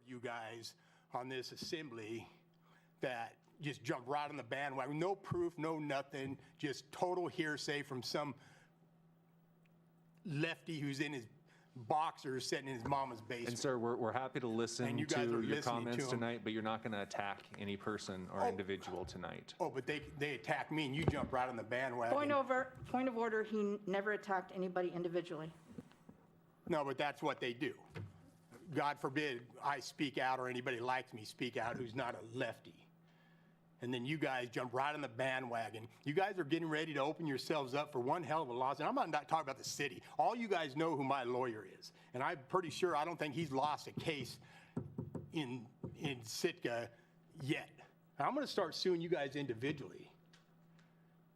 you guys on this assembly that just jump right on the bandwagon. No proof, no nothing, just total hearsay from some lefty who's in his boxers sitting in his mama's basement. And sir, we're happy to listen And you guys to are your listening comments to 'em. tonight, but you're not going to attack any person or individual tonight. Oh, but they attack me and you jump right on the bandwagon. Point of order, he never attacked anybody individually. No, but that's what they do. God forbid I speak out or anybody likes me speak out who's not a lefty. And then you guys jump right on the bandwagon. You guys are getting ready to open yourselves up for one hell of a lawsuit. I'm not talking about the city. All you guys know who my lawyer is. And I'm pretty sure I don't think he's lost a case in Sitka yet. I'm going to start suing you guys individually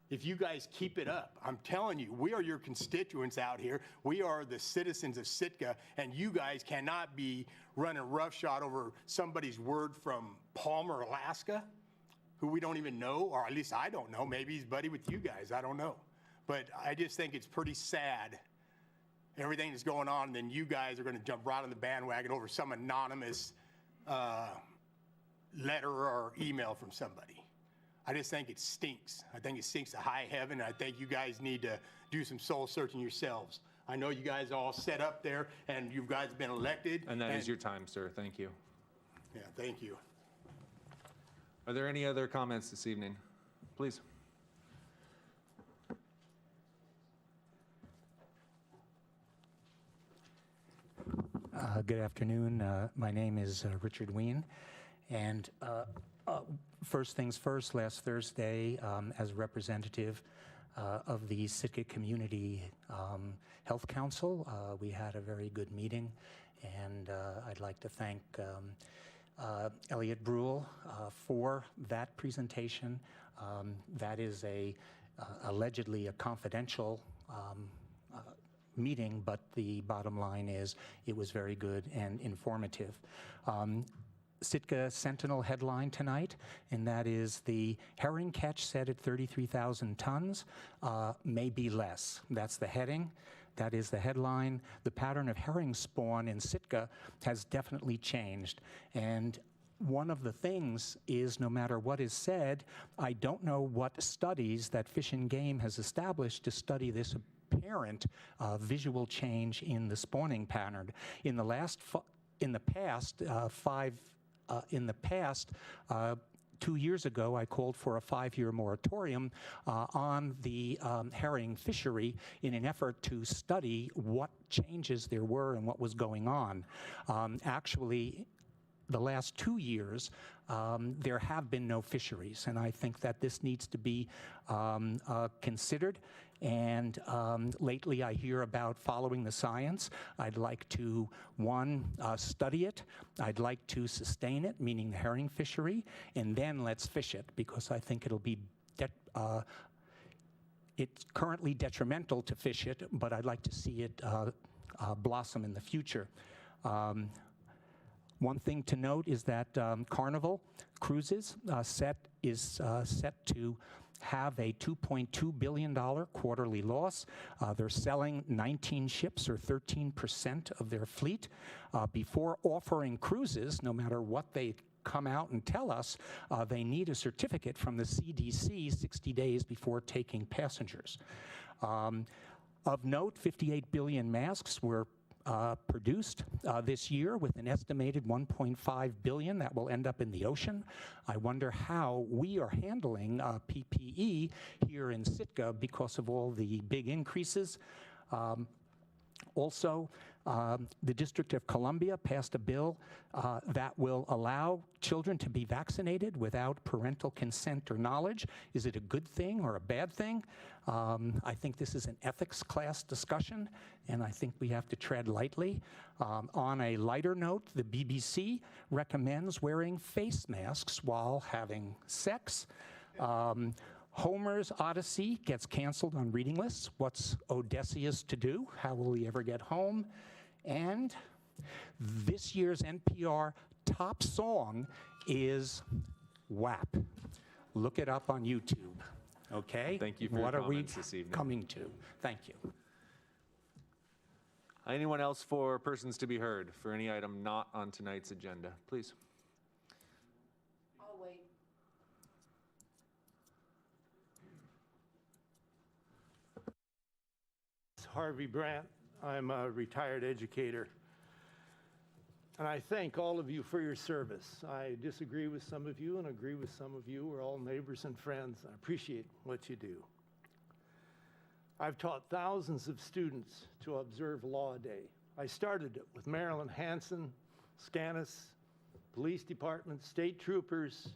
if you guys keep it up. I'm telling you, we are your constituents out here. We are the citizens of Sitka, and you guys cannot be running roughshod over somebody's word from Palmer, Alaska, who we don't even know, or at least I don't know. Maybe he's buddy with you guys. I don't know. But I just think it's pretty sad, everything that's going on, and then you guys are going to jump right on the bandwagon over some anonymous letter or email from somebody. I just think it stinks. I think it stinks to high heaven. I think you guys need to do some soul searching yourselves. I know you guys are all set up there, and you guys have been elected. And that is your time, sir. Thank you. Yeah, thank you. Are there any other comments this evening? Please. Good afternoon. My name is Richard Wien. And first things first, last Thursday, as a representative of the Sitka Community Health Council, we had a very good meeting. And I'd like to thank Elliot Brule for that presentation. That is allegedly a confidential meeting, but the bottom line is it was very good and informative. Sitka Sentinel headline tonight, and that is the herring catch set at 33,000 tons, may be less. That's the heading. That is the headline. The pattern of herring spawn in Sitka has definitely changed. And one of the things is, no matter what is said, I don't know what studies that Fish and Game has established to study this apparent visual change in the spawning pattern. In the past, 2 years ago, I called for a 5-year moratorium on the herring fishery in an effort to study what changes there were and what was going on. Actually, the last 2 years, there have been no fisheries, and I think that this needs to be considered. And lately I hear about following the science. I'd like to, one, study it. I'd like to sustain it, meaning the herring fishery, and then let's fish it, because I think it'll be, it's currently detrimental to fish it, but I'd like to see it blossom in the future. One thing to note is that Carnival Cruises is set to have a $2.2 billion quarterly loss. They're selling 19 ships, or 13% of their fleet. Before offering cruises, no matter what they come out and tell us, they need a certificate from the CDC 60 days before taking passengers. Of note, 58 billion masks were produced this year, with an estimated 1.5 billion that will end up in the ocean. I wonder how we are handling PPE here in Sitka because of all the big increases. Also, the District of Columbia passed a bill that will allow children to be vaccinated without parental consent or knowledge. Is it a good thing or a bad thing? I think this is an ethics class discussion, and I think we have to tread lightly. On a lighter note, the BBC recommends wearing face masks while having sex. Homer's Odyssey gets canceled on reading lists. What's Odysseus to do? How will he ever get home? And this year's NPR top song is WAP. Look it up on YouTube, okay? Thank you for your comments this evening. What are we coming to? Thank you. Anyone else for persons to be heard for any item not on tonight's agenda? Please. I'll wait. Harvey Brandt. I'm a retired educator. And I thank all of you for your service. I disagree with some of you and agree with some of you. We're all neighbors and friends. I appreciate what you do. I've taught thousands of students to observe Law Day. I started it with Marilyn Hanson, SCANUS, police department, state troopers,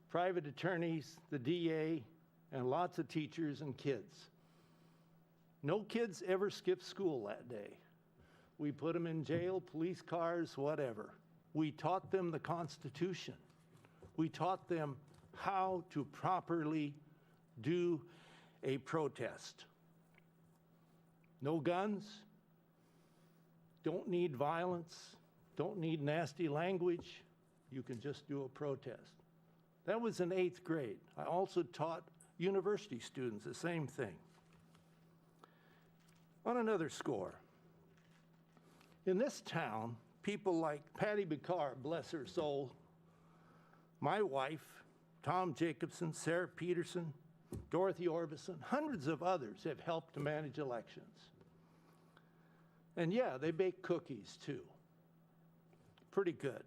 private attorneys, the DA, and lots of teachers and kids. No kids ever skipped school that day. We put them in jail, police cars, whatever. We taught them the Constitution. We taught them how to properly do a protest. No guns, don't need violence, don't need nasty language. You can just do a protest. That was in 8th grade. I also taught university students the same thing. On another score, in this town, people like Patty Bicard, bless her soul, my wife, Tom Jacobson, Sarah Peterson, Dorothy Orbison, hundreds of others have helped to manage elections. And yeah, they bake cookies too. Pretty good.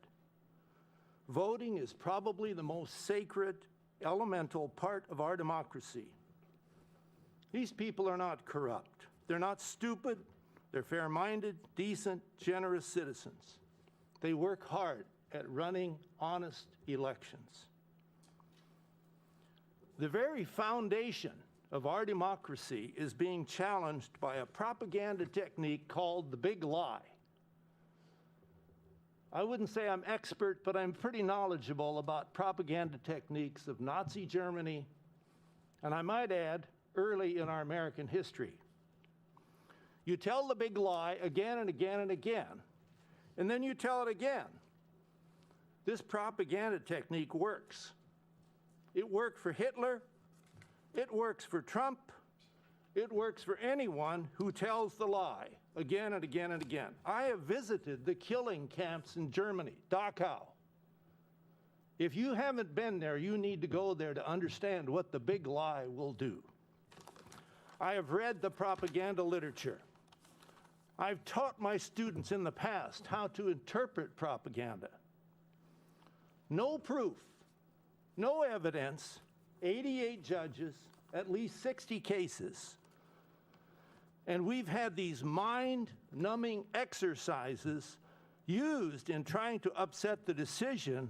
Voting is probably the most sacred, elemental part of our democracy. These people are not corrupt. They're not stupid. They're fair-minded, decent, generous citizens. They work hard at running honest elections. The very foundation of our democracy is being challenged by a propaganda technique called the big lie. I wouldn't say I'm expert, but I'm pretty knowledgeable about propaganda techniques of Nazi Germany, and I might add, early in our American history. You tell the big lie again and again and again, and then you tell it again. This propaganda technique works. It worked for Hitler, it works for Trump, it works for anyone who tells the lie again and again and again. I have visited the killing camps in Germany, Dachau. If you haven't been there, you need to go there to understand what the big lie will do. I have read the propaganda literature. I've taught my students in the past how to interpret propaganda. No proof, no evidence, 88 judges, at least 60 cases. And we've had these mind-numbing exercises used in trying to upset the decision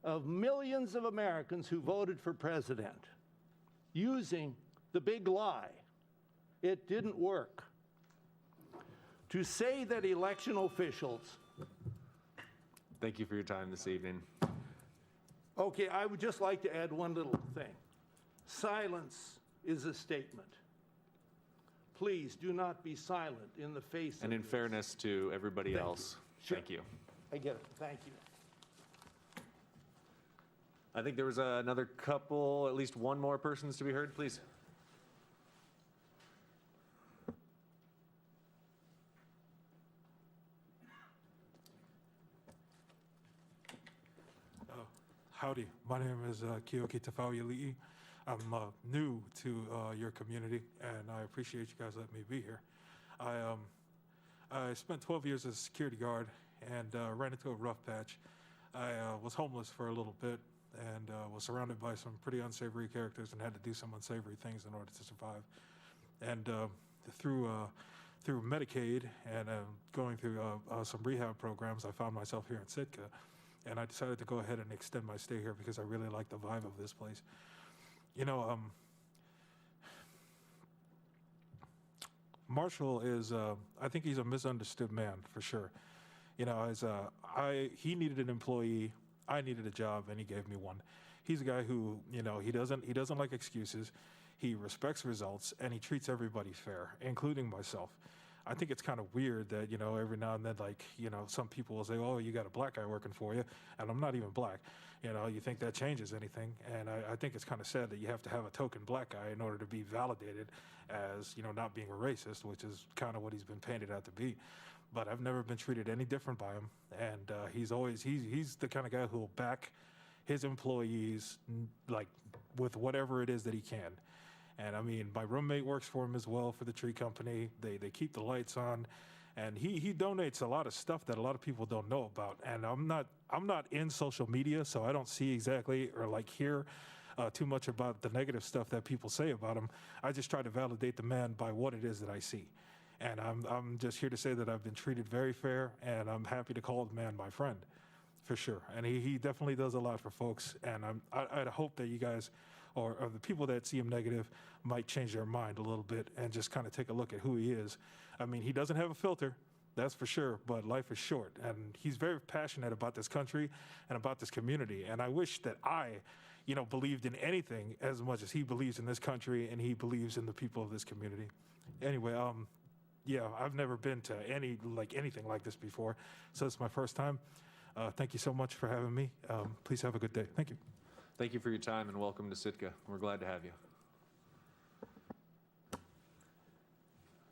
of millions of Americans who voted for president, using the big lie. It didn't work. To say that election officials... Thank you for your time this evening. Okay, I would just like to add one little thing. Silence is a statement. Please do not be silent in the face of And in this. fairness to everybody Thank else, you. Sure. thank you. I get it. Thank you. I think there was another couple, at least one more persons to be heard, please. Howdy, my name is Kiyoki Tafauili'i. I'm new to your community, and I appreciate you guys letting me be here. I spent 12 years as a security guard and ran into a rough patch. I was homeless for a little bit and was surrounded by some pretty unsavory characters and had to do some unsavory things in order to survive. And through Medicaid and going through some rehab programs, I found myself here in Sitka. And I decided to go ahead and extend my stay here because I really like the vibe of this place. You know, Marshall is, I think he's a misunderstood man for sure. You know, he needed an employee, I needed a job, and he gave me one. He's a guy who, you know, he doesn't like excuses. He respects results, and he treats everybody fair, including myself. I think it's kind of weird that, you know, every now and then, like, you know, some people will say, oh, you got a black guy working for you, and I'm not even black. You know, you think that changes anything? And I think it's kind of sad that you have to have a token black guy in order to be validated as, you know, not being a racist, which is kind of what he's been painted out to be. But I've never been treated any different by him. And he's the kind of guy who will back his employees, like, with whatever it is that he can. And I mean, my roommate works for him as well for the tree company. They keep the lights on. And he donates a lot of stuff that a lot of people don't know about. And I'm not in social media, so I don't see exactly or like hear too much about the negative stuff that people say about him. I just try to validate the man by what it is that I see. And I'm just here to say that I've been treated very fair, and I'm happy to call the man my friend, for sure. And he definitely does a lot for folks. And I hope that you guys, or the people that see him negative, might change their mind a little bit and just kind of take a look at who he is. I mean, he doesn't have a filter, that's for sure, but life is short. And he's very passionate about this country and about this community. And I wish that I, you know, believed in anything as much as he believes in this country and he believes in the people of this community. Anyway, yeah, I've never been to anything like this before, so it's my first time. Thank you so much for having me. Please have a good day. Thank you. Thank you for your time and welcome to Sitka. We're glad to have you.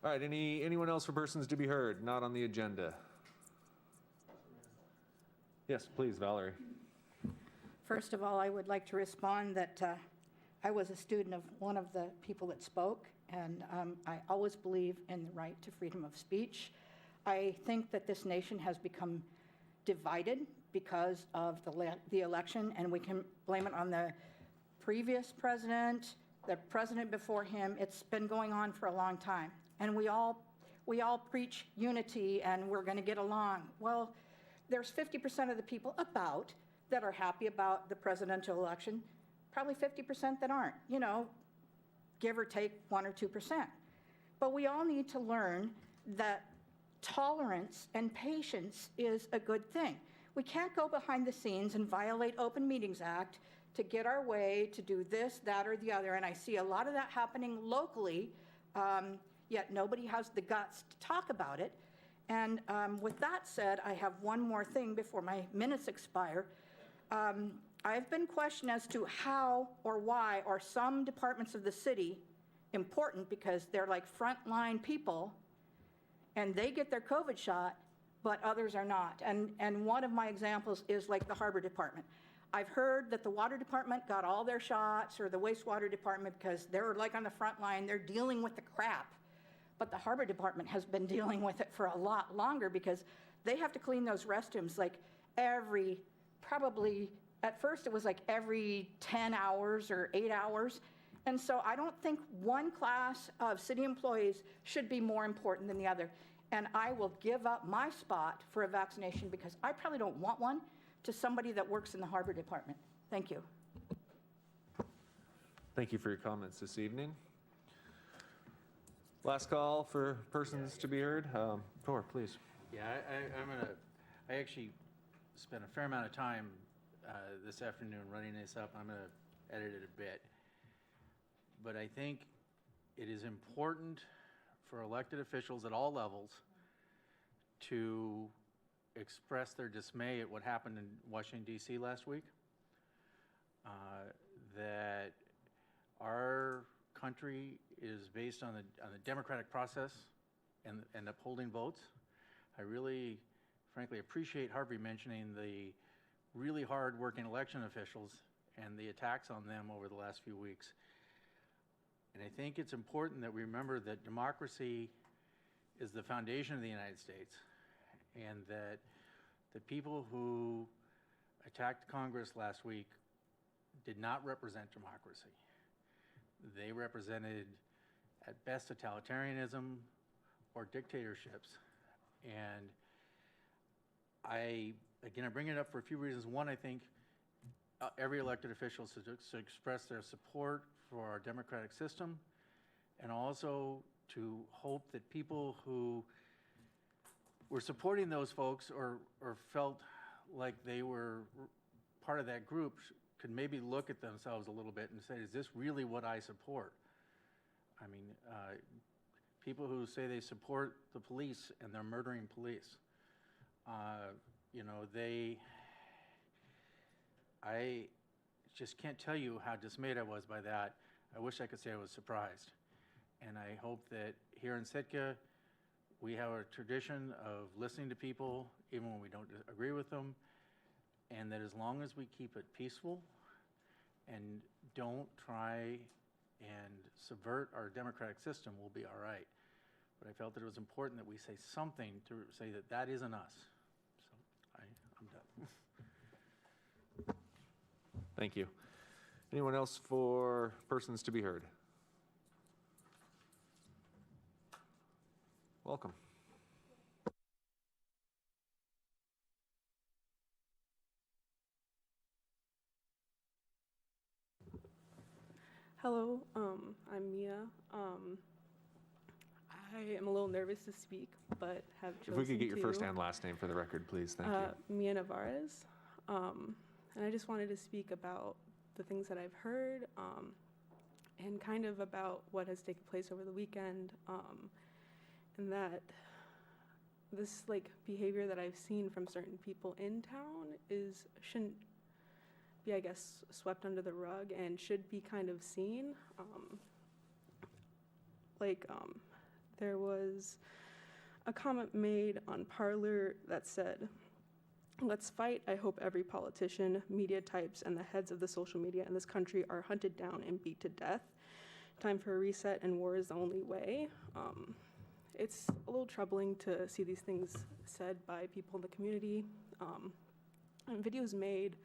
All right, anyone else for persons to be heard, not on the agenda? Yes, please, Valerie. First of all, I would like to respond that I was a student of one of the people that spoke, and I always believe in the right to freedom of speech. I think that this nation has become divided because of the election, and we can blame it on the previous president, the president before him. It's been going on for a long time, and we all preach unity and we're going to get along. Well, there's 50% of the people that are happy about the presidential election, probably 50% that aren't, you know, give or take 1 or 2%. But we all need to learn that tolerance and patience is a good thing. We can't go behind the scenes and violate Open Meetings Act to get our way, to do this, that, or the other. And I see a lot of that happening locally, yet nobody has the guts to talk about it. And with that said, I have one more thing before my minutes expire. I've been questioned as to how or why are some departments of the city important, because they're like frontline people and they get their COVID shot, but others are not. And one of my examples is like the harbor department. I've heard that the water department got all their shots, or the wastewater department, because they're like on the front line, they're dealing with the crap. But the harbor department has been dealing with it for a lot longer, because they have to clean those restrooms like probably at first it was like every 10 hours or 8 hours. And so I don't think one class of city employees should be more important than the other. And I will give up my spot for a vaccination, because I probably don't want one, to somebody that works in the harbor department. Thank you. Thank you for your comments this evening. Last call for persons to be heard. Tor, please. Yeah, I actually spent a fair amount of time this afternoon running this up. I'm gonna edit it a bit. But I think it is important for elected officials at all levels to express their dismay at what happened in Washington, D.C. last week. That our country is based on the democratic process and upholding votes. I really, frankly, appreciate Harvey mentioning the really hard-working election officials and the attacks on them over the last few weeks. And I think it's important that we remember that democracy is the foundation of the United States, and that the people who attacked Congress last week did not represent democracy. They represented, at best, totalitarianism or dictatorships. And I bring it up for a few reasons. One, I think every elected official should express their support for our democratic system, and also to hope that people who were supporting those folks or felt like they were part of that group could maybe look at themselves a little bit and say, is this really what I support? I mean, people who say they support the police and they're murdering police. You know, I just can't tell you how dismayed I was by that. I wish I could say I was surprised. And I hope that here in Sitka, we have a tradition of listening to people, even when we don't agree with them, and that as long as we keep it peaceful and don't try and subvert our democratic system, we'll be all right. But I felt that it was important that we say something to say that that isn't us. So I'm done. Thank you. Anyone else for persons to be heard? Welcome. Hello, I'm Mia. I am a little nervous to speak, but have chosen If we could get your to. first and last name for the record, please. Thank you. Mia Navarez. And I just wanted to speak about the things that I've heard and kind of about what has taken place over the weekend, and that this behavior that I've seen from certain people in town shouldn't be, I guess, swept under the rug and should be kind of seen. There was a comment made on Parler that said, "Let's fight. I hope every politician, media types, and the heads of the social media in this country are hunted down and beat to death. Time for a reset, and war is the only way." It's a little troubling to see these things said by people in the community, and videos made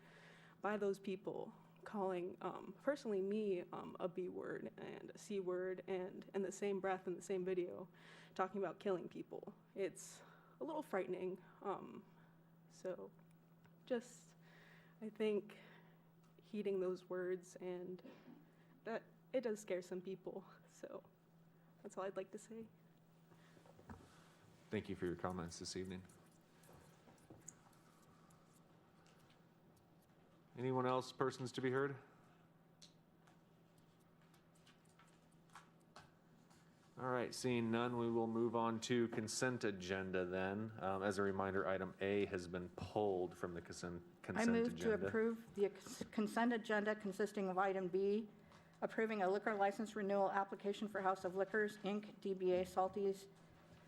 by those people calling personally me a B word and a C word, and in the same breath, in the same video, talking about killing people. It's a little frightening. So just, I think, heeding those words, and that it does scare some people. So that's all I'd like to say. Thank you for your comments this evening. Anyone else, persons to be heard? All right, seeing none, we will move on to consent agenda then. As a reminder, item A has been pulled from the consent I agenda. move to approve the consent agenda consisting of item B, approving a liquor license renewal application for House of Liquors, Inc., DBA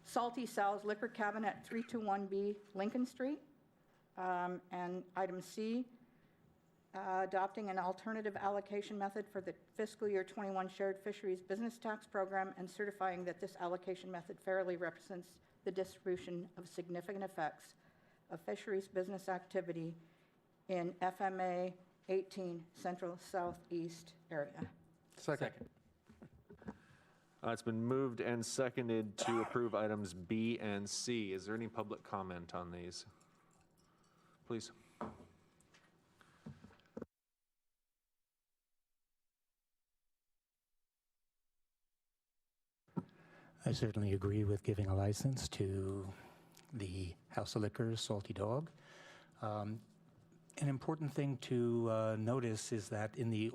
Salty Sal's Liquor Cabinet, 321B Lincoln Street. And item C, adopting an alternative allocation method for the fiscal year 21 Shared Fisheries Business Tax Program and certifying that this allocation method fairly represents the distribution of significant effects of fisheries business activity in FMA 18 Central Southeast area. Second. It's been moved and seconded to approve items B and C. Is there any public comment on these? Please. I certainly agree with giving a license to the House of Liquors Salty Dog. An important thing to notice is that in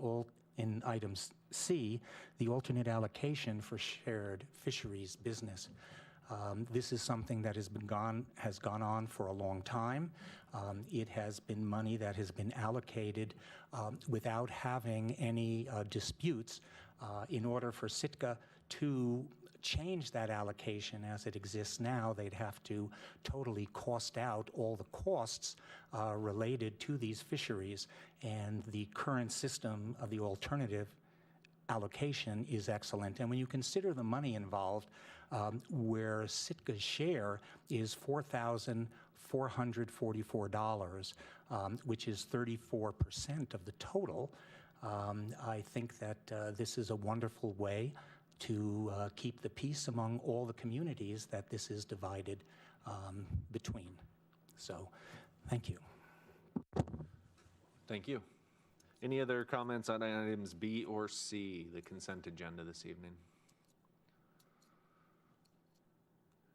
item C, the alternate allocation for shared fisheries business. This is something that has gone on for a long time. It has been money that has been allocated without having any disputes. In order for Sitka to change that allocation as it exists now, they'd have to totally cost out all the costs related to these fisheries. And the current system of the alternative allocation is excellent. And when you consider the money involved, where Sitka's share is $4,444, which is 34% of the total, I think that this is a wonderful way to keep the peace among all the communities that this is divided between. So, thank you. Thank you. Any other comments on items B or C, the consent agenda this evening?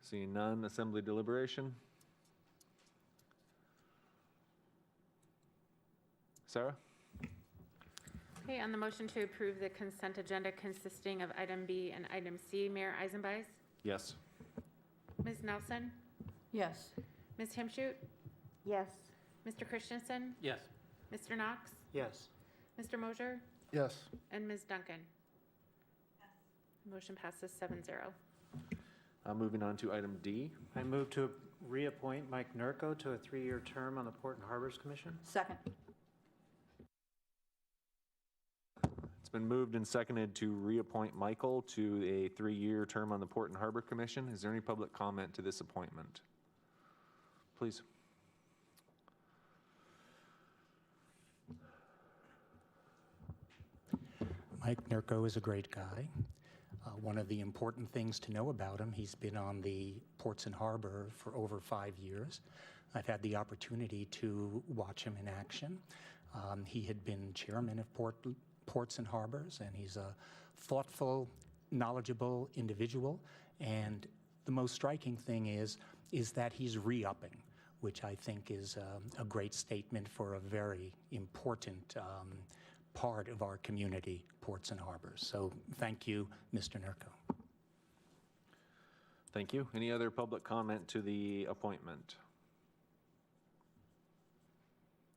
Seeing none, assembly deliberation. Sarah? Okay, on the motion to approve the consent agenda consisting of item B and item C, Mayor Eisenbeis, Yes. Ms. Nelson, Yes. Ms. Himshoot, Yes. Mr. Christensen, Yes. Mr. Knox, Yes. Mr. Mosier, Yes. and Ms. Duncan. Motion passes 7-0. Moving on to item D. I move to reappoint Mike Nurko to a 3-year term on the Port and Harbors Commission. Second. It's been moved and seconded to reappoint Michael to a 3-year term on the Port and Harbor Commission. Is there any public comment to this appointment? Please. Mike Nurko is a great guy. One of the important things to know about him, he's been on the Ports and Harbor for over 5 years. I've had the opportunity to watch him in action. He had been chairman of Ports and Harbors, and he's a thoughtful, knowledgeable individual. And the most striking thing is that he's re-upping, which I think is a great statement for a very important part of our community, Ports and Harbors. So thank you, Mr. Nurko. Thank you. Any other public comment to the appointment?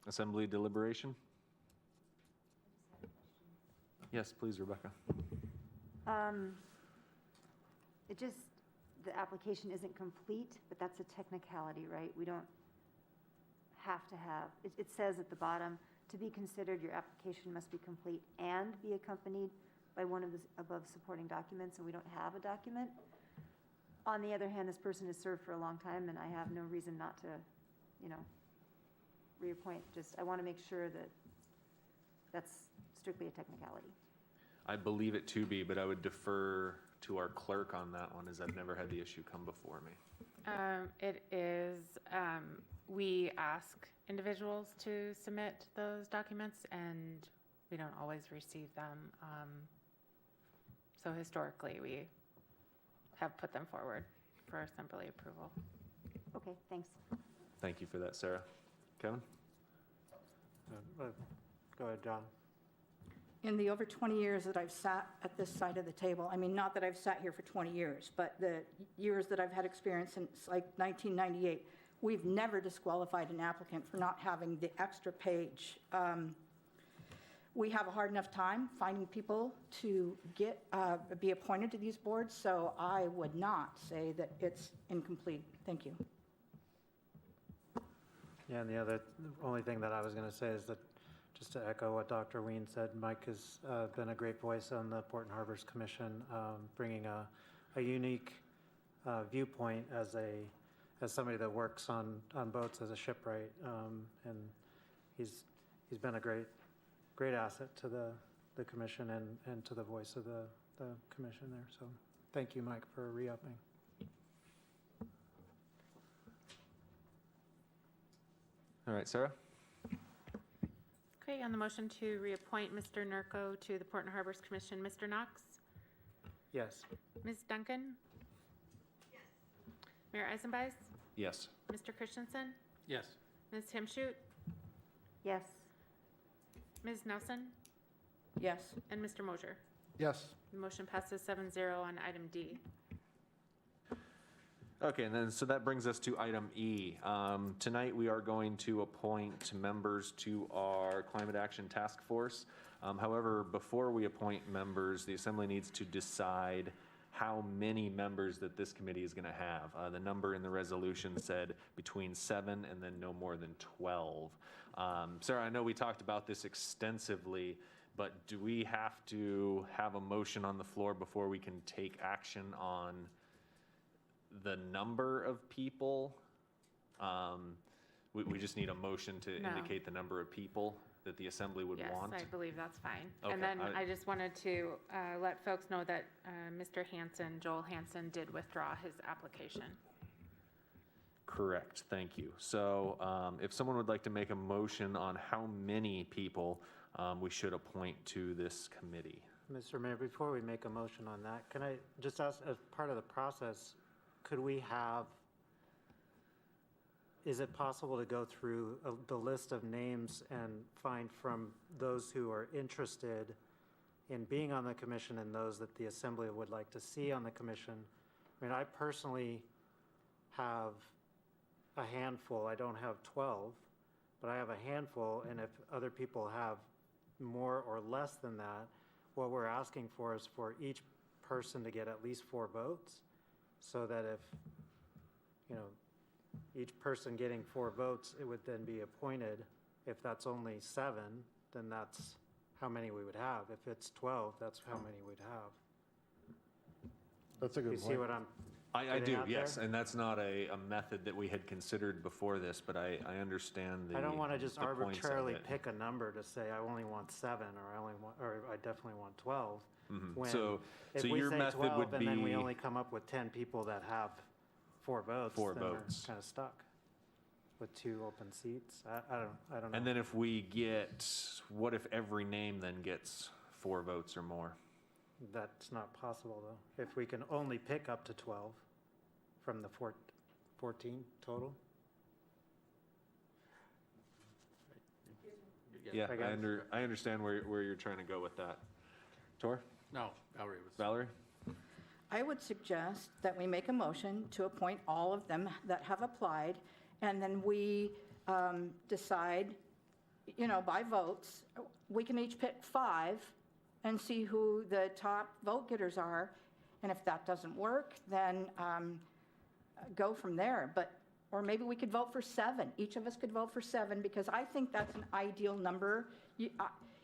Assembly deliberation? Yes, please, Rebecca. The application isn't complete, but that's a technicality, right? We don't have to have, it says at the bottom, to be considered, your application must be complete and be accompanied by one of the above supporting documents, and we don't have a document. On the other hand, this person has served for a long time, and I have no reason not to, reappoint. I want to make sure that that's strictly a technicality. I believe it to be, but I would defer to our clerk on that one, as I've never had the issue come before me. It is, we ask individuals to submit those documents, and we don't always receive them. So historically, we have put them forward for assembly approval. Okay, thanks. Thank you for that, Sarah. Kevin? Go ahead, John. In the over 20 years that I've sat at this side of the table, I mean, not that I've sat here for 20 years, but the years that I've had experience since like 1998, we've never disqualified an applicant for not having the extra page. We have a hard enough time finding people to be appointed to these boards, so I would not say that it's incomplete. Thank you. Yeah, and the only thing that I was going to say is that, just to echo what Dr. Ween said, Mike has been a great voice on the Port and Harbors Commission, bringing a unique viewpoint as somebody that works on boats as a shipwright, and he's been a great asset to the commission and to the voice of the commission there. So thank you, Mike, for re-upping. All right, Sarah? Okay, on the motion to reappoint Mr. Nurko to the Port and Harbors Commission, Mr. Knox, Yes. Ms. Duncan? Yes. Mayor Eisenbeis? Yes. Mr. Christensen? Yes. Ms. Himshoot? Yes. Ms. Nelson? Yes. And Mr. Mosier? Yes. The motion passes 7-0 on item D. Okay, and then, so that brings us to item E. Tonight, we are going to appoint members to our Climate Action Task Force. However, before we appoint members, the Assembly needs to decide how many members that this committee is going to have. The number in the resolution said between 7 and then no more than 12. Sarah, I know we talked about this extensively, but do we have to have a motion on the floor before we can take action on the number of people? We just need a motion to indicate the number of people that the Assembly would want? Yes, I believe that's fine. Okay, And then I just wanted to let folks know that Mr. Hanson, Joel Hanson, did withdraw his application. Correct, thank you. So if someone would like to make a motion on how many people we should appoint to this committee. Mr. Mayor, before we make a motion on that, can I just ask, as part of the process, could we have, is it possible to go through the list of names and find from those who are interested in being on the commission and those that the Assembly would like to see on the commission, I mean, I personally have a handful. I don't have 12, but I have a handful, and if other people have more or less than that, what we're asking for is for each person to get at least 4 votes, so that if, each person getting 4 votes, it would then be appointed. If that's only 7, then that's how many we would have. If it's 12, that's how many we'd have. That's a good You point. see what I'm I getting do, at yes, there? and that's not a method that we had considered before this, but I understand the I don't want to just the points of arbitrarily it. pick a number to say I only want 7, or I definitely want 12. When So if so we your say method 12 would and then we be, only come up with 10 people that have 4 votes, 4 then votes. we're kind of stuck with 2 open seats. I don't know. and then if we get, what if every name then gets 4 votes or more? That's not possible, though. If we can only pick up to 12 from the 14 total. Yeah, I got it. I understand where you're trying to go with that. Tor? No, Valerie was. Valerie? I would suggest that we make a motion to appoint all of them that have applied, and then we decide, by votes. We can each pick 5 and see who the top vote getters are. And if that doesn't work, then go from there. Or maybe we could vote for 7. Each of us could vote for 7, because I think that's an ideal number.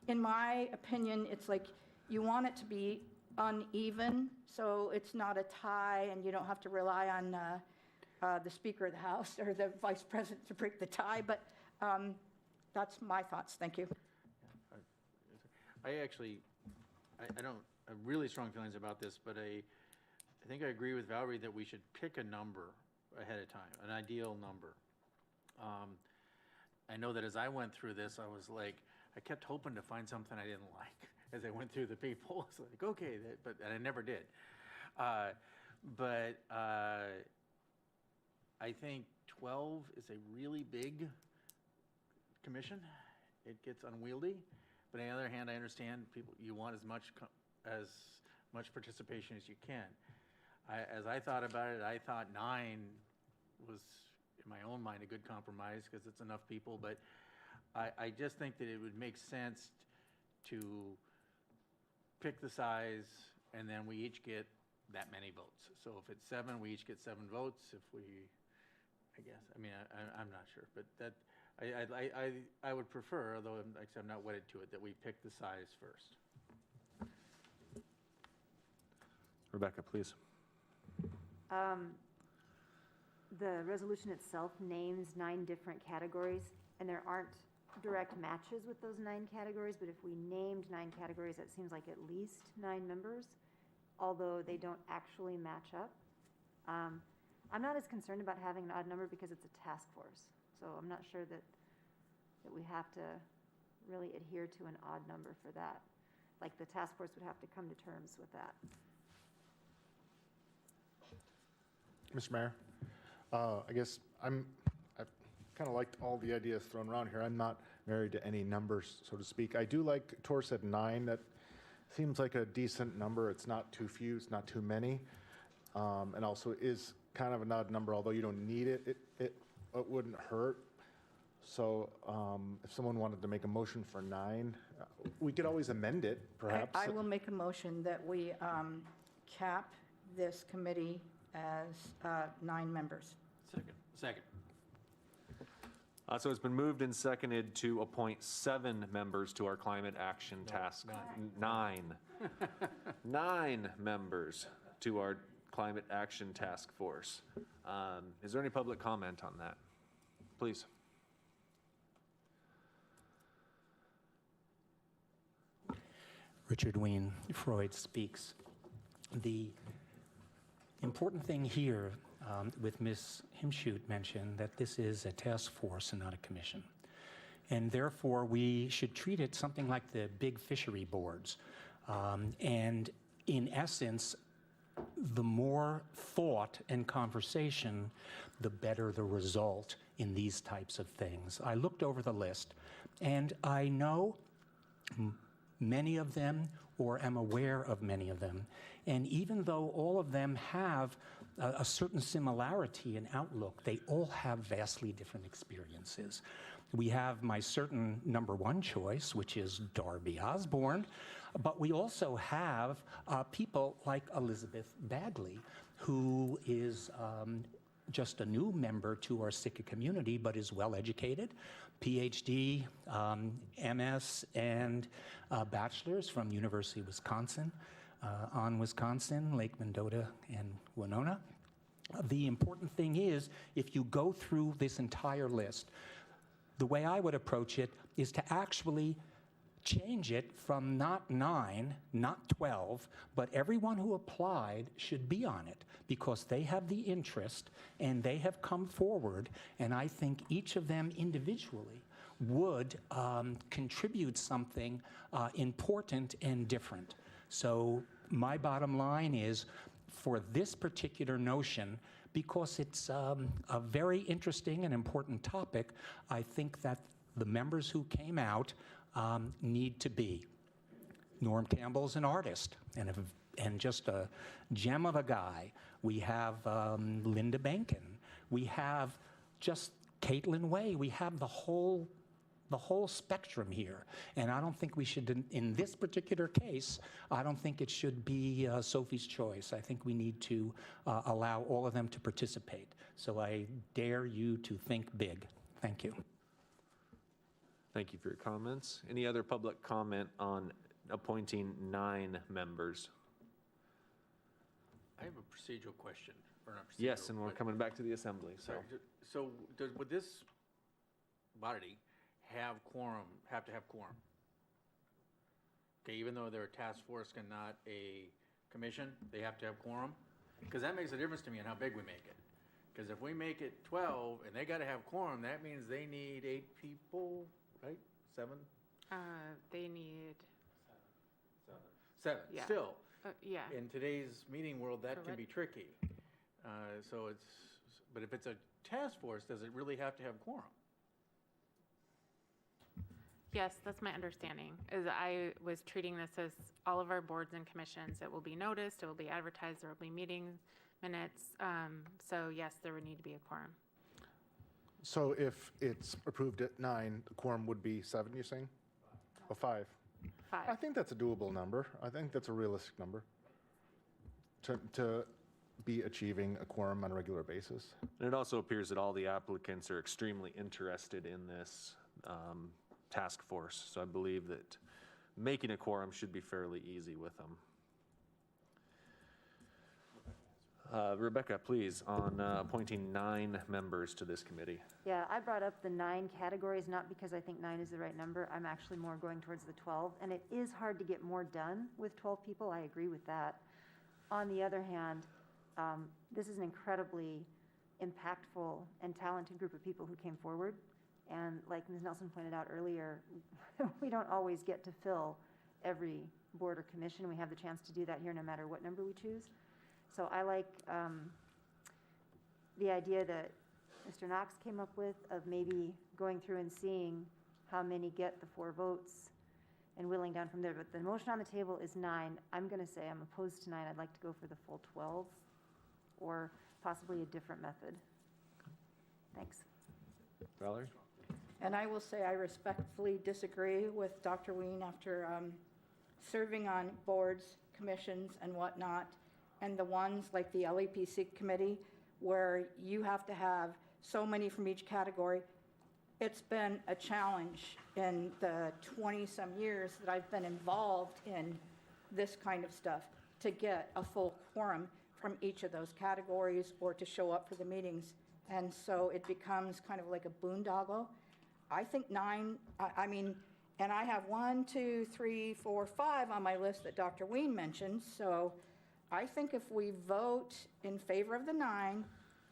In my opinion, it's like you want it to be uneven, so it's not a tie, and you don't have to rely on the Speaker of the House or the Vice President to break the tie. But that's my thoughts. Thank you. I don't have really strong feelings about this, but I think I agree with Valerie that we should pick a number ahead of time, an ideal number. I know that as I went through this, I was like, I kept hoping to find something I didn't like as I went through the people. It's like, okay, and I never did. But I think 12 is a really big commission. It gets unwieldy. But on the other hand, I understand you want as much participation as you can. As I thought about it, I thought 9 was, in my own mind, a good compromise because it's enough people. But I just think that it would make sense to pick the size, and then we each get that many votes. So if it's 7, we each get 7 votes. If we, I'm not sure, but that I would prefer, although I'm not wedded to it, that we pick the size first. Rebecca, please. The resolution itself names 9 different categories, and there aren't direct matches with those 9 categories, but if we named 9 categories, that seems like at least 9 members, although they don't actually match up. I'm not as concerned about having an odd number because it's a task force, so I'm not sure that we have to really adhere to an odd number for that. Like, the task force would have to come to terms with that. Mr. Mayor, I guess I've kind of liked all the ideas thrown around here. I'm not married to any numbers, so to speak. I do like, Tor said 9. That seems like a decent number. It's not too few, it's not too many. And also is kind of an odd number, although you don't need it, it wouldn't hurt. So if someone wanted to make a motion for 9, we could always amend it, perhaps. I will make a motion that we cap this committee as 9 members. Second. So it's been moved and seconded to appoint 7 members to our climate action task. 9. 9 members to our climate action task force. Is there any public comment on that? Please. Richard Wien, Freud Speaks. The important thing here, with Ms. Himschoot mentioned, that this is a task force and not a commission. And therefore, we should treat it something like the big fishery boards. And in essence, the more thought and conversation, the better the result in these types of things. I looked over the list, and I know many of them or am aware of many of them. And even though all of them have a certain similarity in outlook, they all have vastly different experiences. We have my certain number one choice, which is Darby Osborne, but we also have people like Elizabeth Bagley, who is just a new member to our Sitka community, but is well-educated, PhD, MS, and bachelor's from University of Wisconsin, on Wisconsin, Lake Mendota, and Winona. The important thing is, if you go through this entire list, the way I would approach it is to actually change it from not 9, not 12, but everyone who applied should be on it because they have the interest and they have come forward, and I think each of them individually would contribute something important and different. So my bottom line is, for this particular notion, because it's a very interesting and important topic, I think that the members who came out need to be. Norm Campbell's an artist and just a gem of a guy. We have Linda Benkin. We have just Caitlin Way. We have the whole spectrum here. And I don't think we should, in this particular case, I don't think it should be Sophie's choice. I think we need to allow all of them to participate. So I dare you to think big. Thank you. Thank you for your comments. Any other public comment on appointing 9 members? I have a procedural question, or not procedural. Yes, and we're but- coming back to the assembly, so. Sorry, so would this body have to have quorum? Okay, even though they're a task force and not a commission, they have to have quorum? Because that makes a difference to me in how big we make it. Because if we make it 12 and they got to have quorum, that means they need 8 people, right? 7? They need, 7, Yeah. still. yeah. In today's meeting world, that can Correct. be tricky. So but if it's a task force, does it really have to have quorum? Yes, that's my understanding, is I was treating this as all of our boards and commissions. It will be noticed, it will be advertised, there will be meeting minutes. So yes, there would need to be a quorum. So if it's approved at 9, the quorum would be 7, you're saying? Or 5? 5. I think that's a doable number. I think that's a realistic number to be achieving a quorum on a regular basis. And it also appears that all the applicants are extremely interested in this task force. So I believe that making a quorum should be fairly easy with them. Rebecca, please, on appointing 9 members to this committee. Yeah, I brought up the 9 categories, not because I think 9 is the right number. I'm actually more going towards the 12. And it is hard to get more done with 12 people. I agree with that. On the other hand, this is an incredibly impactful and talented group of people who came forward. And like Ms. Nelson pointed out earlier, we don't always get to fill every board or commission. We have the chance to do that here no matter what number we choose. So I like the idea that Mr. Knox came up with of maybe going through and seeing how many get the 4 votes and whittling down from there. But the motion on the table is 9. I'm going to say I'm opposed to 9. I'd like to go for the full 12 or possibly a different method. Thanks. Valerie? And I will say I respectfully disagree with Dr. Ween after serving on boards, commissions, and whatnot, and the ones like the LEPC committee, where you have to have so many from each category. It's been a challenge in the 20-some years that I've been involved in this kind of stuff to get a full quorum from each of those categories or to show up for the meetings. And so it becomes kind of like a boondoggle. I think 9, I mean, and I have 1, 2, 3, 4, 5 on my list that Dr. Ween mentioned. So I think if we vote in favor of the 9,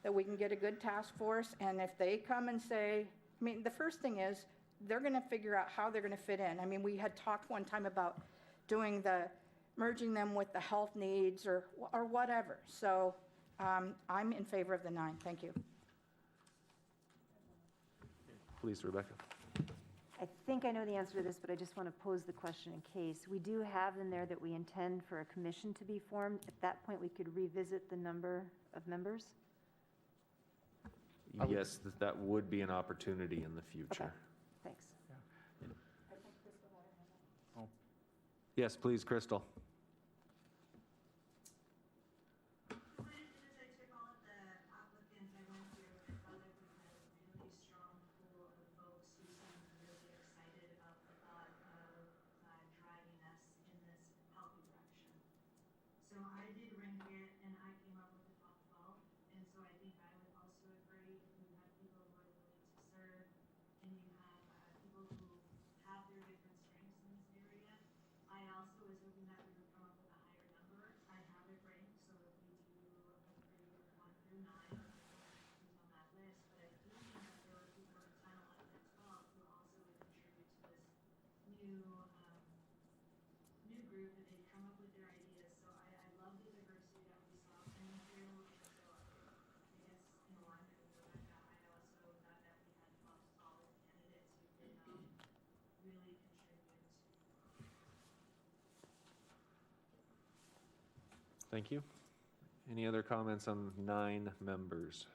that we can get a good task force. And if they come and say, I mean, the first thing is they're going to figure out how they're going to fit in. I mean, we had talked one time about doing merging them with the health needs or whatever. So I'm in favor of the 9. Thank you. Please, Rebecca. I think I know the answer to this, but I just want to pose the question in case. We do have in there that we intend for a commission to be formed. At that point, we could revisit the number of members? Yes, that would be an opportunity in the future. Thanks. Yes, please, Crystal. As I took all of the applicants I went through, I felt like we had a really strong pool of folks who seemed really excited about the thought of driving us in this healthy direction. So I did rank it, and I came up with the top 12. And so I think I would also agree if you have people who are willing to serve, and you have people who have their different strengths in this area. I also was hoping that we would come up with a higher number. I have it ranked, so if we do agree with 1 through 9, who's on that list. But I do think that there were people in 10, 11, and 12 who also would contribute to this new group, and they'd come up with their ideas. So I love the diversity that we saw coming through, and so I guess in alignment with Rebecca, I also thought that we had 12 solid candidates who could really contribute to. Thank you. Any other comments on 9 members?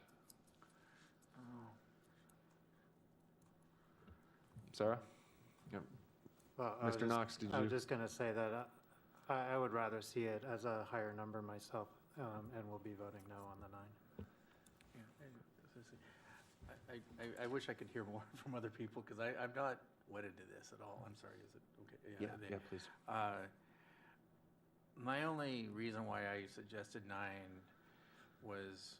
Sarah? Yep. Well, Mr. Knox, did I you? was just going to say that I would rather see it as a higher number myself, and we'll be voting no on the 9. I wish I could hear more from other people, because I'm not wedded to this at all. I'm sorry, is it okay? Yeah, please. My only reason why I suggested 9 was,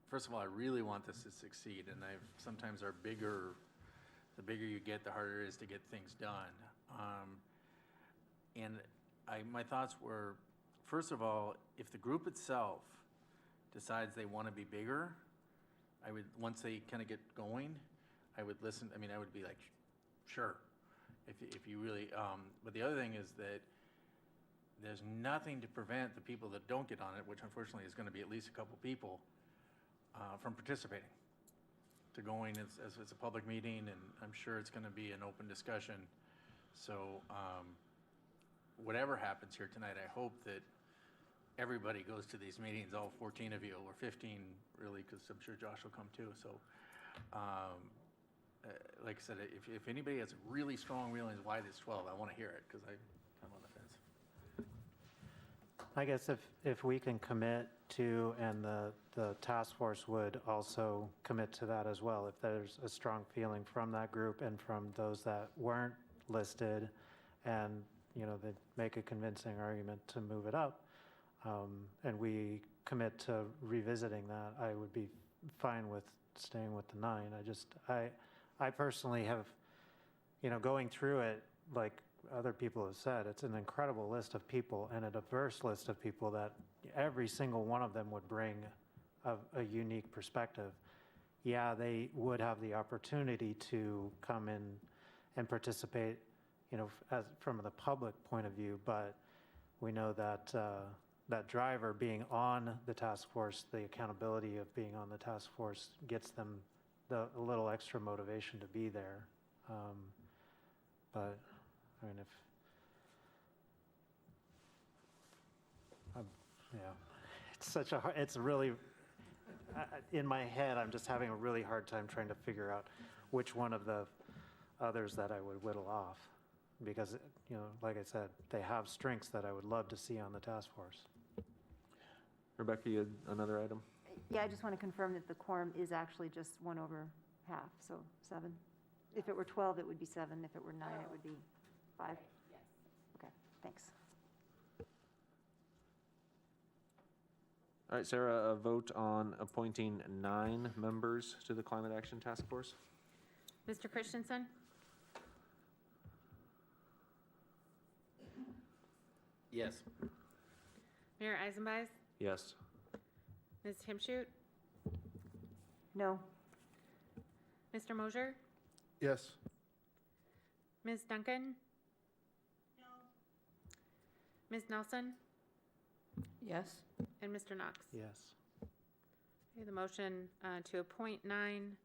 first of all, I really want this to succeed, and sometimes the bigger you get, the harder it is to get things done. And my thoughts were, first of all, if the group itself decides they want to be bigger, I would, once they kind of get going, I would listen. I mean, I would be like, sure, if you really. But the other thing is that there's nothing to prevent the people that don't get on it, which unfortunately is going to be at least a couple people, from participating, to going as it's a public meeting, and I'm sure it's going to be an open discussion. So whatever happens here tonight, I hope that everybody goes to these meetings, all 14 of you, or 15 really, because I'm sure Josh will come too. So like I said, if anybody has really strong feelings why there's 12, I want to hear it, because I'm on the fence. I guess if we can commit to, and the task force would also commit to that as well, if there's a strong feeling from that group and from those that weren't listed, and they make a convincing argument to move it up, and we commit to revisiting that, I would be fine with staying with the 9. I personally have, going through it, like other people have said, it's an incredible list of people and a diverse list of people that every single one of them would bring a unique perspective. Yeah, they would have the opportunity to come in and participate, as from the public point of view, but we know that that driver being on the task force, the accountability of being on the task force gets them a little extra motivation to be there. But I mean, it's really, in my head, I'm just having a really hard time trying to figure out which one of the others that I would whittle off. Because, like I said, they have strengths that I would love to see on the task force. Rebecca, you had another item? Yeah, I just want to confirm that the quorum is actually just 1 over half, so 7. If it were 12, it would be 7. If it were 9, it would be 5. Yes. Okay, thanks. All right, Sarah, a vote on appointing 9 members to the Climate Action Task Force. Mr. Christensen? Yes. Mayor Eisenbeis? Yes. Ms. Himshoot? No. Mr. Mosier? Yes. Ms. Duncan? No. Ms. Nelson? Yes. And Mr. Knox? Yes. Okay, the motion to appoint 9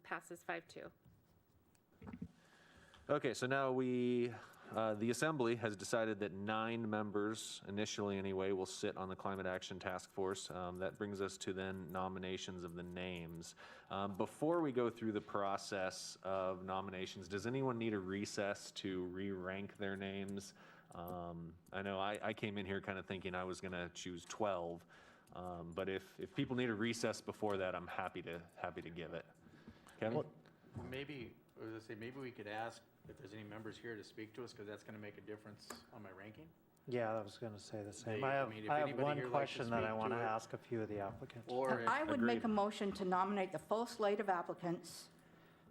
passes 5-2. Okay, so now the Assembly has decided that 9 members, initially anyway, will sit on the Climate Action Task Force. That brings us to then nominations of the names. Before we go through the process of nominations, does anyone need a recess to re-rank their names? I know I came in here kind of thinking I was going to choose 12, but if people need a recess before that, I'm happy to give it. Kevin? Maybe, I was gonna say, maybe we could ask if there's any members here to speak to us, because that's gonna make a difference on my ranking. Yeah, I was going to say the same. They- I I have, mean, if I have anybody one here would like to question that I speak want to to it. ask a few of the applicants. Or if, I would make Agreed. a motion to nominate the full slate of applicants,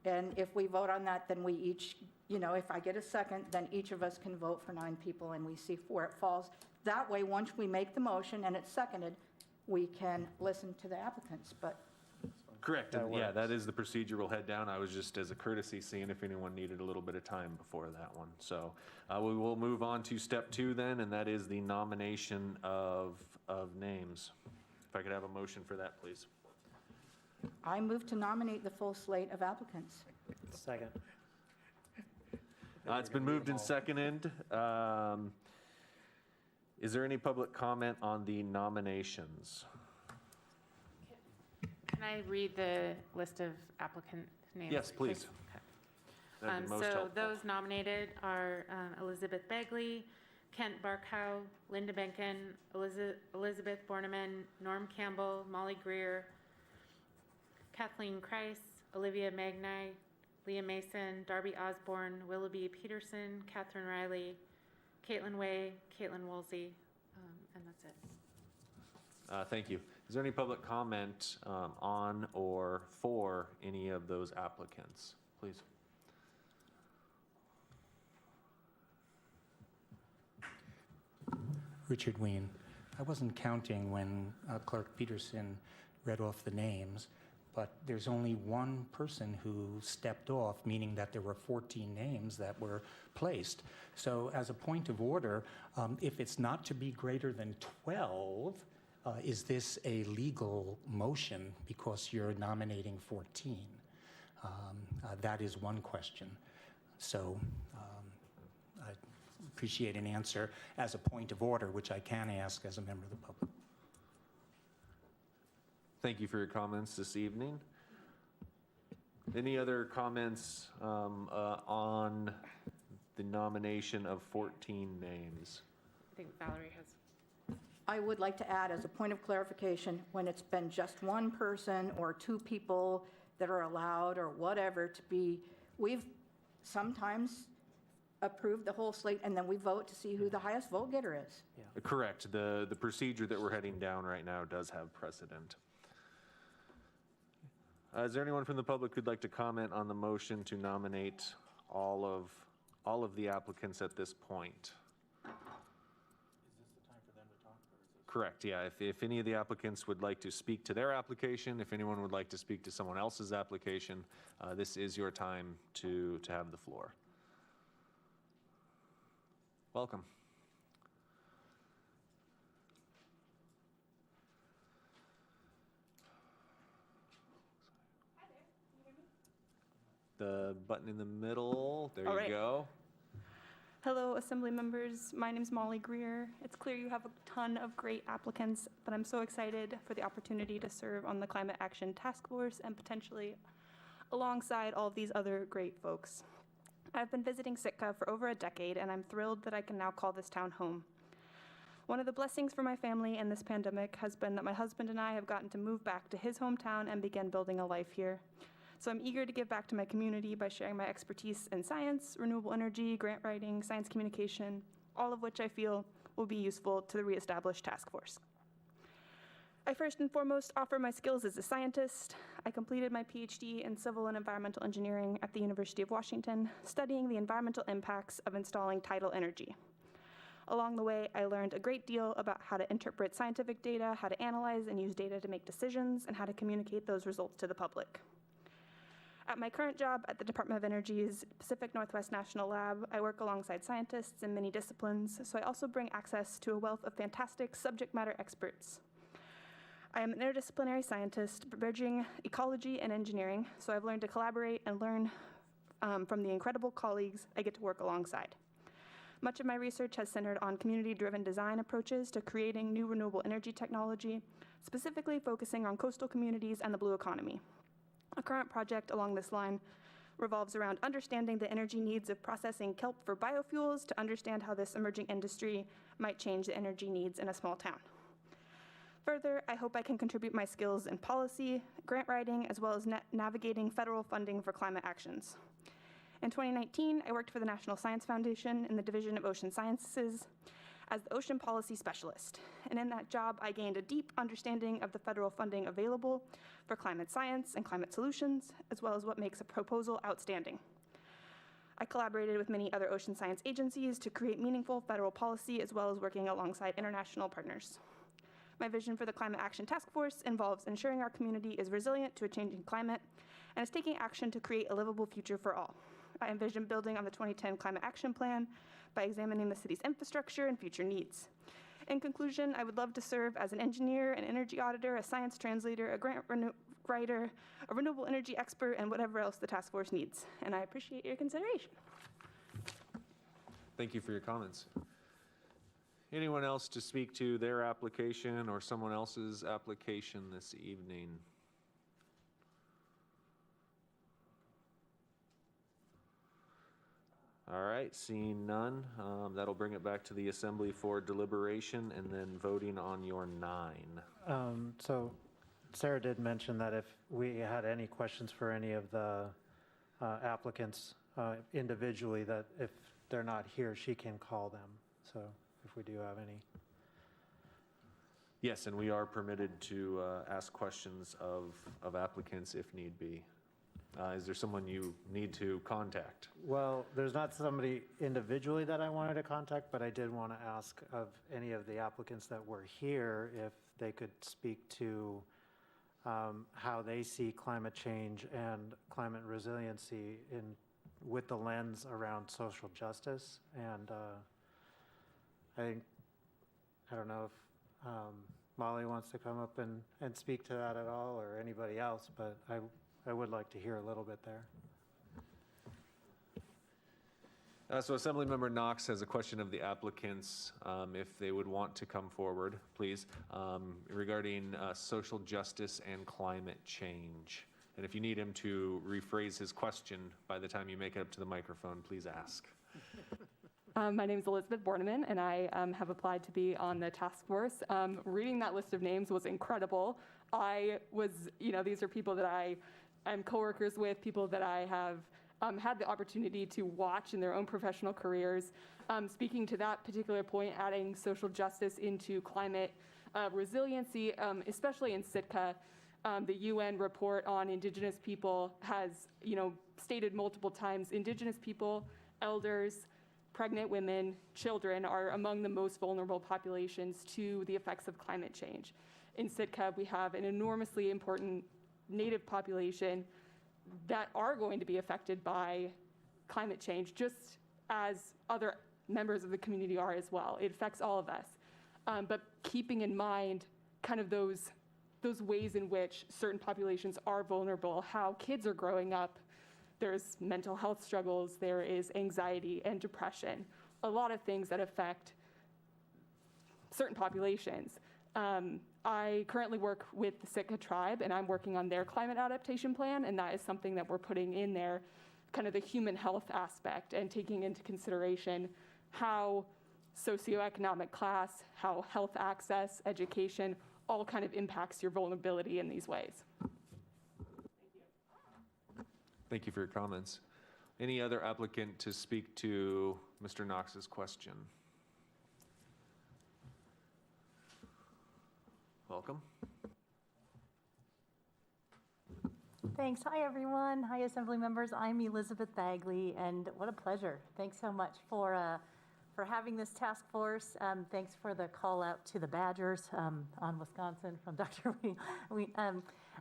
and if we vote on that, then we each, if I get a second, then each of us can vote for 9 people, and we see where it falls. That way, once we make the motion and it's seconded, we can listen to the applicants, but Correct, That and yeah, works. that is the procedure we'll head down. I was just, as a courtesy, seeing if anyone needed a little bit of time before that one. So we will move on to step 2 then, and that is the nomination of names. If I could have a motion for that, please. I move to nominate the full slate of applicants. Second. It's been moved and seconded. Is there any public comment on the nominations? Can I read the list of applicant names? Yes, please. Okay. That'd be most So helpful. those nominated are Elizabeth Begley, Kent Barkow, Linda Benken, Elizabeth Borneman, Norm Campbell, Molly Greer, Kathleen Kreis, Olivia Magnai, Leah Mason, Darby Osborne, Willoughby Peterson, Catherine Riley, Caitlin Way, Caitlin Woolsey, and that's it. Thank you. Is there any public comment on or for any of those applicants? Please. Richard Ween. I wasn't counting when Clerk Peterson read off the names, but there's only one person who stepped off, meaning that there were 14 names that were placed. So as a point of order, if it's not to be greater than 12, is this a legal motion because you're nominating 14? That is one question. So I appreciate an answer as a point of order, which I can ask as a member of the public. Thank you for your comments this evening. Any other comments on the nomination of 14 names? I think Valerie has. I would like to add, as a point of clarification, when it's been just one person or 2 people that are allowed or whatever to be, we've sometimes approved the whole slate and then we vote to see who the highest vote getter is. Correct. The procedure that we're heading down right now does have precedent. Is there anyone from the public who'd like to comment on the motion to nominate all of the applicants at this point? Correct, yeah. If any of the applicants would like to speak to their application, if anyone would like to speak to someone else's application, this is your time to have the floor. Welcome. The button in the middle, there All you right. go. Hello, Assembly members. My name's Molly Greer. It's clear you have a ton of great applicants, but I'm so excited for the opportunity to serve on the Climate Action Task Force and potentially alongside all of these other great folks. I've been visiting Sitka for over a decade, and I'm thrilled that I can now call this town home. One of the blessings for my family in this pandemic has been that my husband and I have gotten to move back to his hometown and begin building a life here. So I'm eager to give back to my community by sharing my expertise in science, renewable energy, grant writing, science communication, all of which I feel will be useful to the reestablished task force. I first and foremost offer my skills as a scientist. I completed my PhD in civil and environmental engineering at the University of Washington, studying the environmental impacts of installing tidal energy. Along the way, I learned a great deal about how to interpret scientific data, how to analyze and use data to make decisions, and how to communicate those results to the public. At my current job at the Department of Energy's Pacific Northwest National Lab, I work alongside scientists in many disciplines, so I also bring access to a wealth of fantastic subject matter experts. I am an interdisciplinary scientist bridging ecology and engineering, so I've learned to collaborate and learn from the incredible colleagues I get to work alongside. Much of my research has centered on community-driven design approaches to creating new renewable energy technology, specifically focusing on coastal communities and the blue economy. A current project along this line revolves around understanding the energy needs of processing kelp for biofuels to understand how this emerging industry might change the energy needs in a small town. Further, I hope I can contribute my skills in policy, grant writing, as well as navigating federal funding for climate actions. In 2019, I worked for the National Science Foundation in the Division of Ocean Sciences as the Ocean Policy Specialist. And in that job, I gained a deep understanding of the federal funding available for climate science and climate solutions, as well as what makes a proposal outstanding. I collaborated with many other ocean science agencies to create meaningful federal policy, as well as working alongside international partners. My vision for the Climate Action Task Force involves ensuring our community is resilient to a changing climate and is taking action to create a livable future for all. I envision building on the 2010 Climate Action Plan by examining the city's infrastructure and future needs. In conclusion, I would love to serve as an engineer, an energy auditor, a science translator, a grant writer, a renewable energy expert, and whatever else the task force needs. And I appreciate your consideration. Thank you for your comments. Anyone else to speak to their application or someone else's application this evening? All right, seeing none, that'll bring it back to the assembly for deliberation and then voting on your 9. So Sarah did mention that if we had any questions for any of the applicants individually, that if they're not here, she can call them. So if we do have any. Yes, and we are permitted to ask questions of applicants if need be. Is there someone you need to contact? Well, there's not somebody individually that I wanted to contact, but I did want to ask of any of the applicants that were here if they could speak to how they see climate change and climate resiliency with the lens around social justice. And I don't know if Molly wants to come up and speak to that at all, or anybody else, but I would like to hear a little bit there. So Assemblymember Knox has a question of the applicants, if they would want to come forward, please, regarding social justice and climate change. And if you need him to rephrase his question by the time you make it up to the microphone, please ask. My name is Elizabeth Borneman, and I have applied to be on the task force. Reading that list of names was incredible. These are people that I'm coworkers with, people that I have had the opportunity to watch in their own professional careers. Speaking to that particular point, adding social justice into climate resiliency, especially in Sitka, the UN report on Indigenous people has, stated multiple times, Indigenous people, elders, pregnant women, children are among the most vulnerable populations to the effects of climate change. In Sitka, we have an enormously important Native population that are going to be affected by climate change, just as other members of the community are as well. It affects all of us. But keeping in mind kind of those ways in which certain populations are vulnerable, how kids are growing up, there's mental health struggles, there is anxiety and depression, a lot of things that affect certain populations. I currently work with the Sitka tribe, and I'm working on their climate adaptation plan, and that is something that we're putting in there, kind of the human health aspect, and taking into consideration how socioeconomic class, how health access, education, all kind of impacts your vulnerability in these ways. Thank you for your comments. Any other applicant to speak to Mr. Knox's question? Welcome. Thanks. Hi, everyone. Hi, Assembly members. I'm Elizabeth Bagley, and what a pleasure. Thanks so much for having this task force. Thanks for the call out to the Badgers on Wisconsin from Dr. Ween.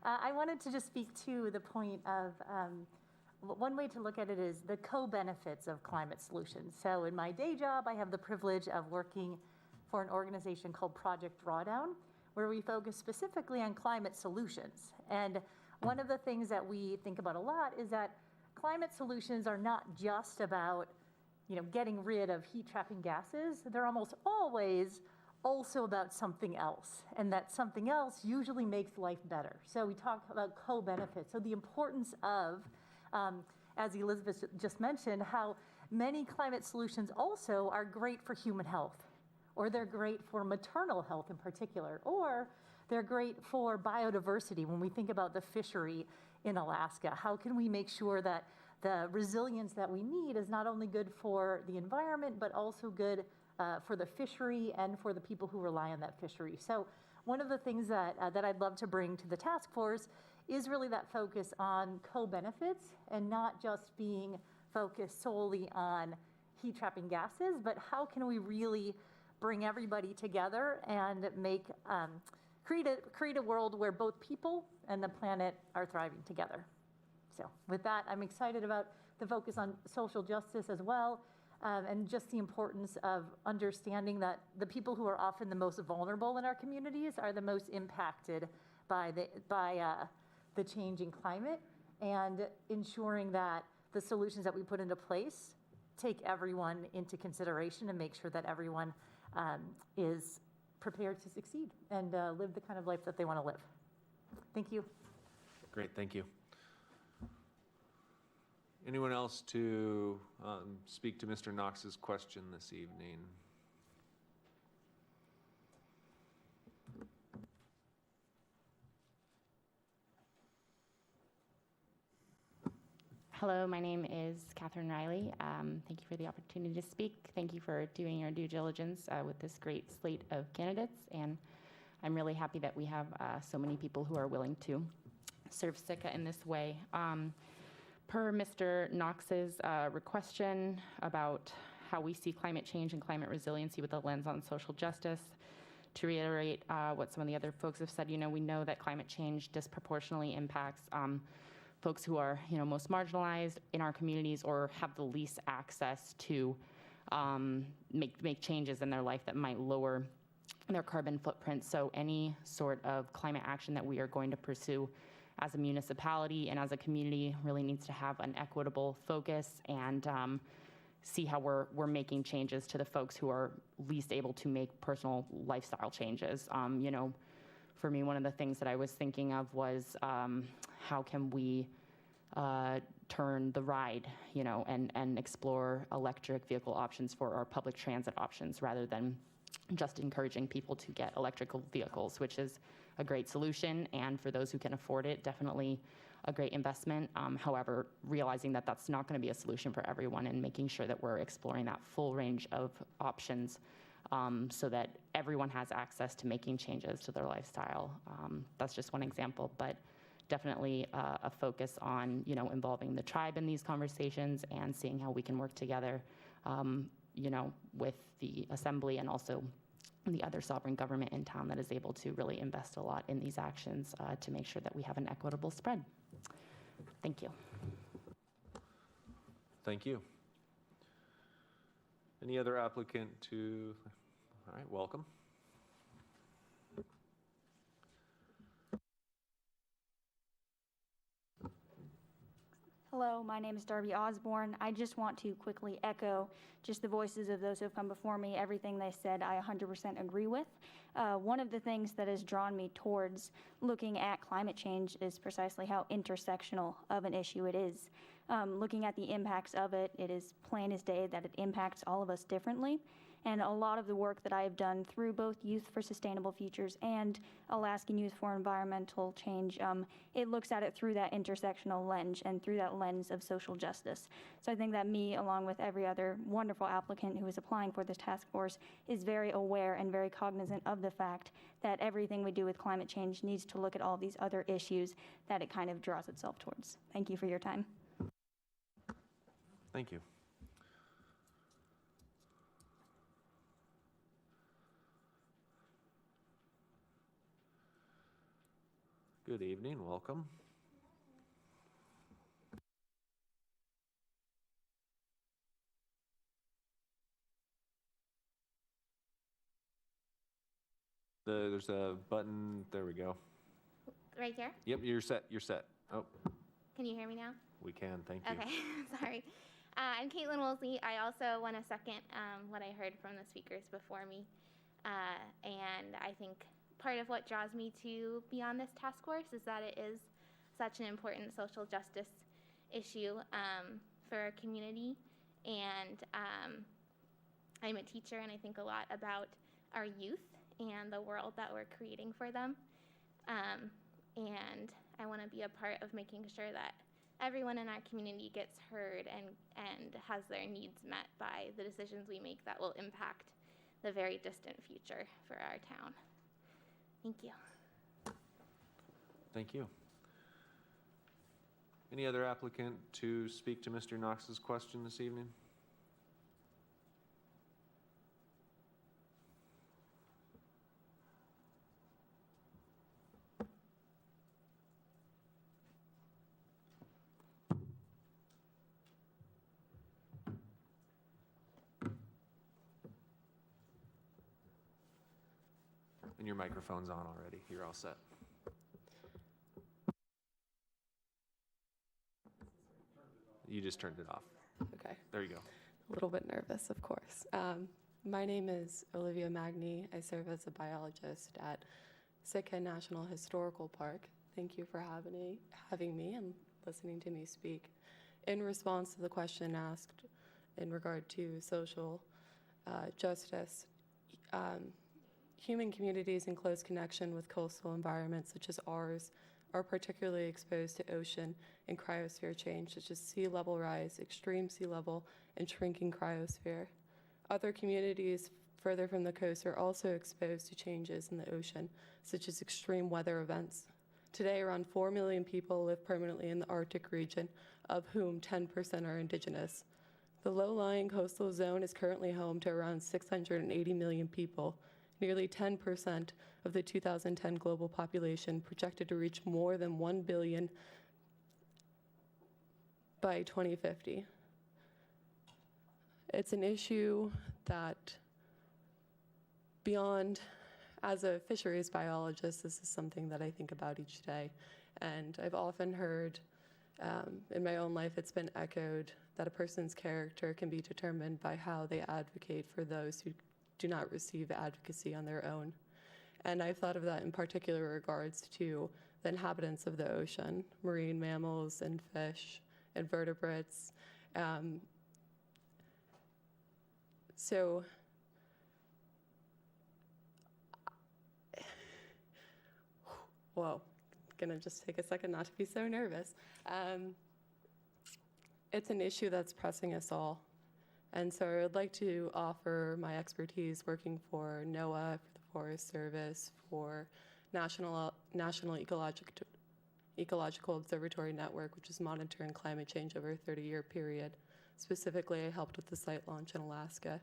I wanted to just speak to the point of one way to look at it is the co-benefits of climate solutions. So in my day job, I have the privilege of working for an organization called Project Drawdown, where we focus specifically on climate solutions. And one of the things that we think about a lot is that climate solutions are not just about, getting rid of heat trapping gases. They're almost always also about something else, and that something else usually makes life better. So we talk about co-benefits. So the importance of, as Elizabeth just mentioned, how many climate solutions also are great for human health, or they're great for maternal health in particular, or they're great for biodiversity. When we think about the fishery in Alaska, how can we make sure that the resilience that we need is not only good for the environment, but also good for the fishery and for the people who rely on that fishery. So one of the things that I'd love to bring to the task force is really that focus on co-benefits and not just being focused solely on heat trapping gases, but how can we really bring everybody together and create a world where both people and the planet are thriving together. So with that, I'm excited about the focus on social justice as well. And just the importance of understanding that the people who are often the most vulnerable in our communities are the most impacted by the changing climate, and ensuring that the solutions that we put into place take everyone into consideration and make sure that everyone is prepared to succeed and live the kind of life that they want to live. Thank you. Great, thank you. Anyone else to speak to Mr. Knox's question this evening? Hello, my name is Catherine Riley. Thank you for the opportunity to speak. Thank you for doing your due diligence with this great slate of candidates. And I'm really happy that we have so many people who are willing to serve Sitka in this way. Per Mr. Knox's question about how we see climate change and climate resiliency with a lens on social justice, to reiterate what some of the other folks have said, we know that climate change disproportionately impacts folks who are, most marginalized in our communities or have the least access to make changes in their life that might lower their carbon footprint. So any sort of climate action that we are going to pursue as a municipality and as a community really needs to have an equitable focus and see how we're making changes to the folks who are least able to make personal lifestyle changes. For me, one of the things that I was thinking of was how can we turn the ride, and explore electric vehicle options for our public transit options rather than just encouraging people to get electrical vehicles, which is a great solution, and for those who can afford it, definitely a great investment. However, realizing that that's not going to be a solution for everyone, and making sure that we're exploring that full range of options so that everyone has access to making changes to their lifestyle. That's just one example, but definitely a focus on involving the tribe in these conversations and seeing how we can work together, with the assembly and also the other sovereign government in town that is able to really invest a lot in these actions to make sure that we have an equitable spread. Thank you. Thank you. Any other applicant to, all right, welcome. Hello, my name is Darby Osborne. I just want to quickly echo just the voices of those who have come before me. Everything they said, I 100% agree with. One of the things that has drawn me towards looking at climate change is precisely how intersectional of an issue it is. Looking at the impacts of it, it is plain as day that it impacts all of us differently. And a lot of the work that I have done through both Youth for Sustainable Futures and Alaskan Youth for Environmental Change, it looks at it through that intersectional lens and through that lens of social justice. So I think that me, along with every other wonderful applicant who is applying for this task force, is very aware and very cognizant of the fact that everything we do with climate change needs to look at all these other issues that it kind of draws itself towards. Thank you for your time. Thank you. Good evening, welcome. There's a button, there we go. Right here? Yep, you're set, Oh, Can you hear me now? We can, thank you. Okay, sorry. I'm Caitlin Woolsey. I also want to second what I heard from the speakers before me. And I think part of what draws me to be on this task force is that it is such an important social justice issue for our community. And I'm a teacher, and I think a lot about our youth and the world that we're creating for them. And I want to be a part of making sure that everyone in our community gets heard and has their needs met by the decisions we make that will impact the very distant future for our town. Thank you. Thank you. Any other applicant to speak to Mr. Knox's question this evening? And your microphone's on already. You're all set. You just turned it off. Okay. There you go. A little bit nervous, of course. My name is Olivia Magni. I serve as a biologist at Sitka National Historical Park. Thank you for having me and listening to me speak. In response to the question asked in regard to social justice, human communities in close connection with coastal environments such as ours are particularly exposed to ocean and cryosphere change, such as sea level rise, extreme sea level, and shrinking cryosphere. Other communities further from the coast are also exposed to changes in the ocean, such as extreme weather events. Today, around 4 million people live permanently in the Arctic region, of whom 10% are indigenous. The low-lying coastal zone is currently home to around 680 million people, nearly 10% of the 2010 global population, projected to reach more than 1 billion by 2050. It's an issue that beyond, as a fisheries biologist, this is something that I think about each day. And I've often heard, in my own life, it's been echoed that a person's character can be determined by how they advocate for those who do not receive advocacy on their own. And I've thought of that in particular regards to the inhabitants of the ocean, marine mammals and fish and vertebrates. So whoa, gonna just take a second not to be so nervous. It's an issue that's pressing us all. And so I would like to offer my expertise working for NOAA, for the Forest Service, for National Ecological Observatory Network, which is monitoring climate change over a 30-year period. Specifically, I helped with the site launch in Alaska.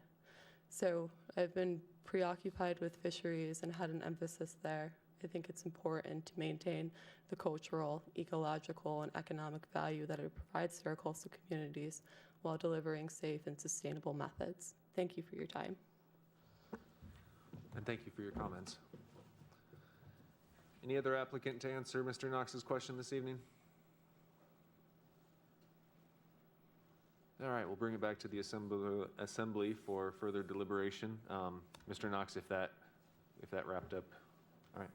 So I've been preoccupied with fisheries and had an emphasis there. I think it's important to maintain the cultural, ecological, and economic value that it provides to our coastal communities while delivering safe and sustainable methods. Thank you for your time. And thank you for your comments. Any other applicant to answer Mr. Knox's question this evening? All right, we'll bring it back to the assembly for further deliberation. Mr. Knox, if that wrapped up, all right.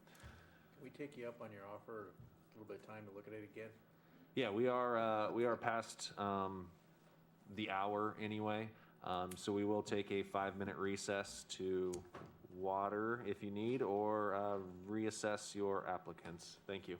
Can we take you up on your offer, a little bit of time to look at it again? Yeah, we are past the hour anyway, so we will take a 5-minute recess to water if you need, or reassess your applicants. Thank you.